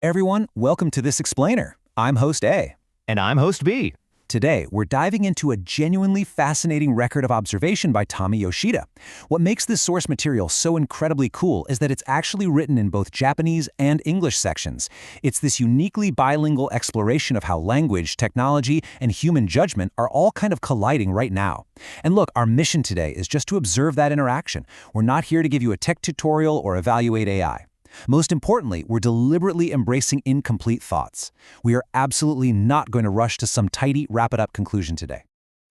Everyone, welcome to This Explainer. I'm host A. And I'm host B. Today, we're diving into a genuinely fascinating record of observation by Tommy Yoshida. What makes this source material so incredibly cool is that it's actually written in both Japanese and English sections. It's this uniquely bilingual exploration of how language, technology, and human judgment are all kind of colliding right now. And look, our mission today is just to observe that interaction. We're not here to give you a tech tutorial or evaluate AI. Most importantly, we're deliberately embracing incomplete thoughts. We are absolutely not going to rush to some tidy, wrap-it-up conclusion today.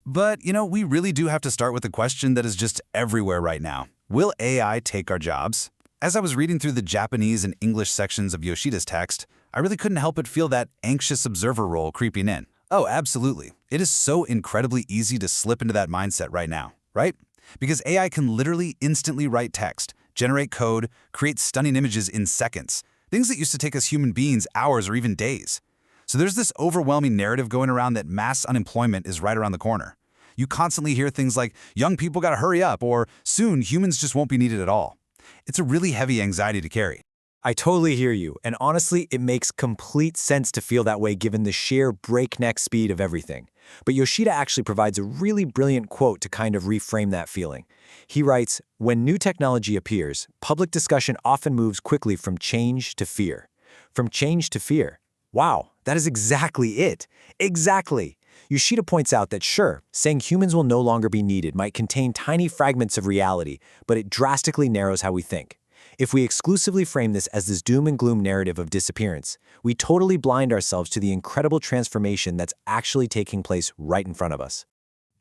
But, we really do have to start with a question that is just everywhere right now. Will AI take our jobs? As I was reading through the Japanese and English sections of Yoshida's text, I really couldn't help but feel that anxious observer role creeping in. Oh, absolutely. It is so incredibly easy to slip into that mindset right now, right? Because AI can literally instantly write text, generate code, create stunning images in seconds, things that used to take us human beings hours or even days. So there's this overwhelming narrative going around that mass unemployment is right around the corner. You constantly hear things like, young people gotta hurry up, or soon humans just won't be needed at all. It's a really heavy anxiety to carry. I totally hear you, and honestly, it makes complete sense to feel that way given the sheer breakneck speed of everything. But Yoshida actually provides a really brilliant quote to kind of reframe that feeling. He writes, "When new technology appears, public discussion often moves quickly from change to fear." From change to fear. Wow, that is exactly it. Exactly. Yoshida points out that sure, saying humans will no longer be needed might contain tiny fragments of reality, but it drastically narrows how we think. If we exclusively frame this as this doom and gloom narrative of disappearance, we totally blind ourselves to the incredible transformation that's actually taking place right in front of us.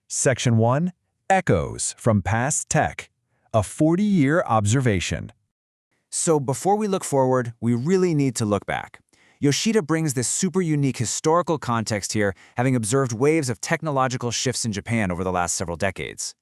Section 1. Echoes from Past Tech. A 40-year observation. So before we look forward, we really need to look back. Yoshida brings this super unique historical context here, having observed waves of technological shifts in Japan over the last several decades.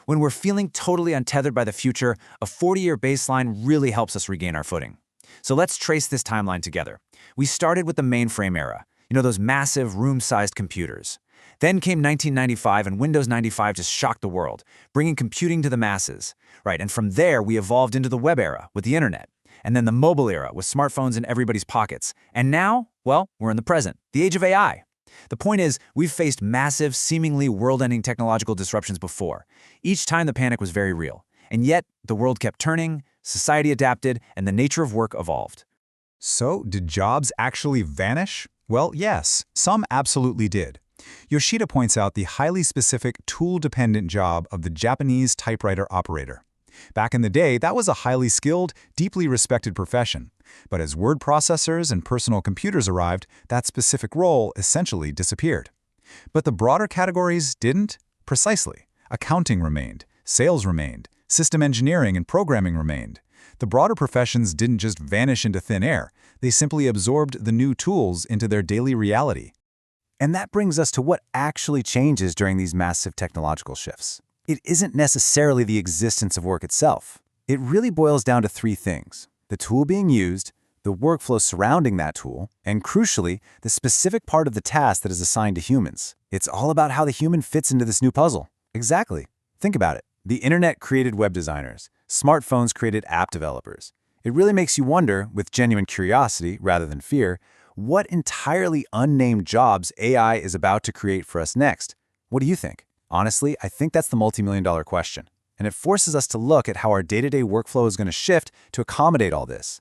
When we're feeling totally untethered by the future, a 40-year baseline really helps us regain our footing. So let's trace this timeline together. We started with the mainframe era, those massive room-sized computers. Then came 1995, and Windows 95 just shocked the world, bringing computing to the masses. Right, and from there, we evolved into the web era with the internet. And then the mobile era with smartphones in everybody's pockets. And now, well, we're in the present, the age of AI. The point is, we've faced massive, seemingly world-ending technological disruptions before. Each time the panic was very real. And yet, the world kept turning, society adapted, and the nature of work evolved. So, did jobs actually vanish? Well, yes, some absolutely did. Yoshida points out the highly specific tool-dependent job of the Japanese typewriter operator. Back in the day, that was a highly skilled, deeply respected profession. But as word processors and personal computers arrived, that specific role essentially disappeared. But the broader categories didn't? Precisely. Accounting remained, sales remained, system engineering and programming remained. The broader professions didn't just vanish into thin air, they simply absorbed the new tools into their daily reality. And that brings us to what actually changes during these massive technological shifts. It isn't necessarily the existence of work itself. It really boils down to three things: the tool being used, the workflow surrounding that tool, and crucially, the specific part of the task that is assigned to humans. It's all about how the human fits into this new puzzle. Exactly. Think about it. The internet created web designers. Smartphones created app developers. It really makes you wonder, with genuine curiosity rather than fear, what entirely unnamed jobs AI is about to create for us next. What do you think? Honestly, I think that's the multi-million-dollar question. And it forces us to look at how our day-to-day workflow is going to shift to accommodate all this.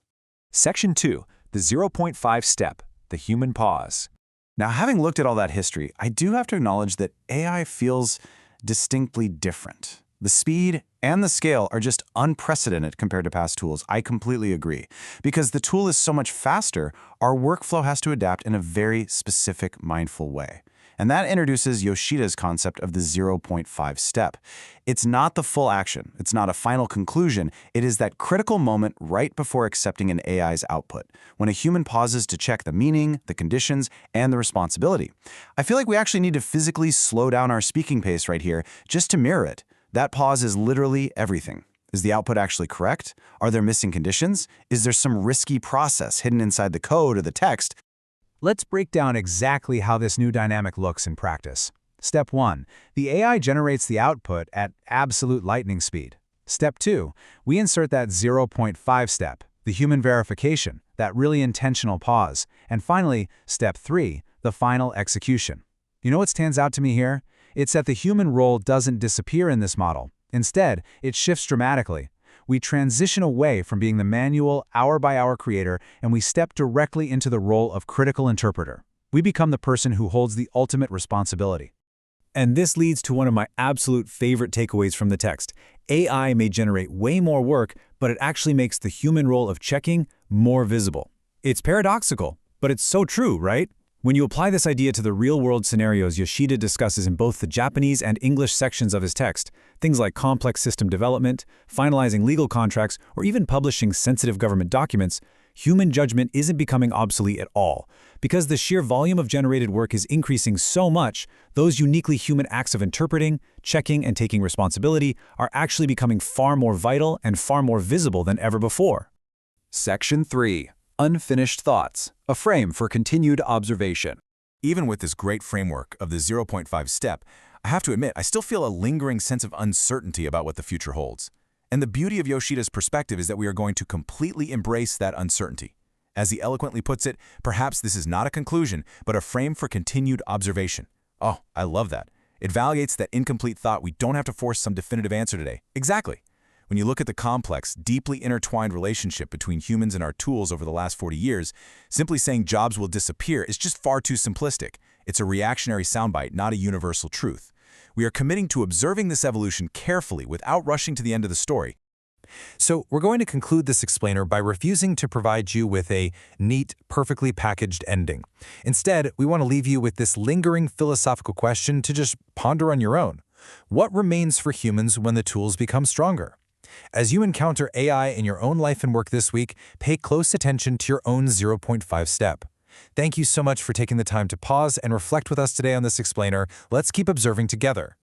Section 2. The 0.5 step. The human pause. Now, having looked at all that history, I do have to acknowledge that AI feels distinctly different. The speed and the scale are just unprecedented compared to past tools. I completely agree. Because the tool is so much faster, our workflow has to adapt in a very specific, mindful way. And that introduces Yoshida's concept of the 0.5 step. It's not the full action. It's not a final conclusion. It is that critical moment right before accepting an AI's output, when a human pauses to check the meaning, the conditions, and the responsibility. I feel like we actually need to physically slow down our speaking pace right here just to mirror it. That pause is literally everything. Is the output actually correct? Are there missing conditions? Is there some risky process hidden inside the code or the text? Let's break down exactly how this new dynamic looks in practice. Step 1. The AI generates the output at absolute lightning speed. Step 2. We insert that 0.5 step, the human verification, that really intentional pause. And finally, step 3, the final execution. You know what stands out to me here? It's that the human role doesn't disappear in this model. Instead, it shifts dramatically. We transition away from being the manual, hour-by-hour creator, and we step directly into the role of critical interpreter. We become the person who holds the ultimate responsibility. And this leads to one of my absolute favorite takeaways from the text. AI may generate way more work, but it actually makes the human role of checking more visible. It's paradoxical, but it's so true, right? When you apply this idea to the real-world scenarios Yoshida discusses in both the Japanese and English sections of his text, things like complex system development, finalizing legal contracts, or even publishing sensitive government documents, human judgment isn't becoming obsolete at all. Because the sheer volume of generated work is increasing so much, those uniquely human acts of interpreting, checking, and taking responsibility are actually becoming far more vital and far more visible than ever before. Section 3. Unfinished Thoughts, a frame for continued observation. Even with this great framework of the 0.5 step, I have to admit I still feel a lingering sense of uncertainty about what the future holds. And the beauty of Yoshida's perspective is that we are going to completely embrace that uncertainty. As he eloquently puts it, perhaps this is not a conclusion, but a frame for continued observation. Oh, I love that. It validates that incomplete thought we don't have to force some definitive answer today. Exactly. When you look at the complex, deeply intertwined relationship between humans and our tools over the last 40 years, simply saying jobs will disappear is just far too simplistic. It's a reactionary soundbite, not a universal truth. We are committing to observing this evolution carefully without rushing to the end of the story. So we're going to conclude this explainer by refusing to provide you with a neat, perfectly packaged ending. Instead, we want to leave you with this lingering philosophical question to just ponder on your own. What remains for humans when the tools become stronger? As you encounter AI in your own life and work this week, pay close attention to your own 0.5 step. Thank you so much for taking the time to pause and reflect with us today on this explainer. Let's keep observing together.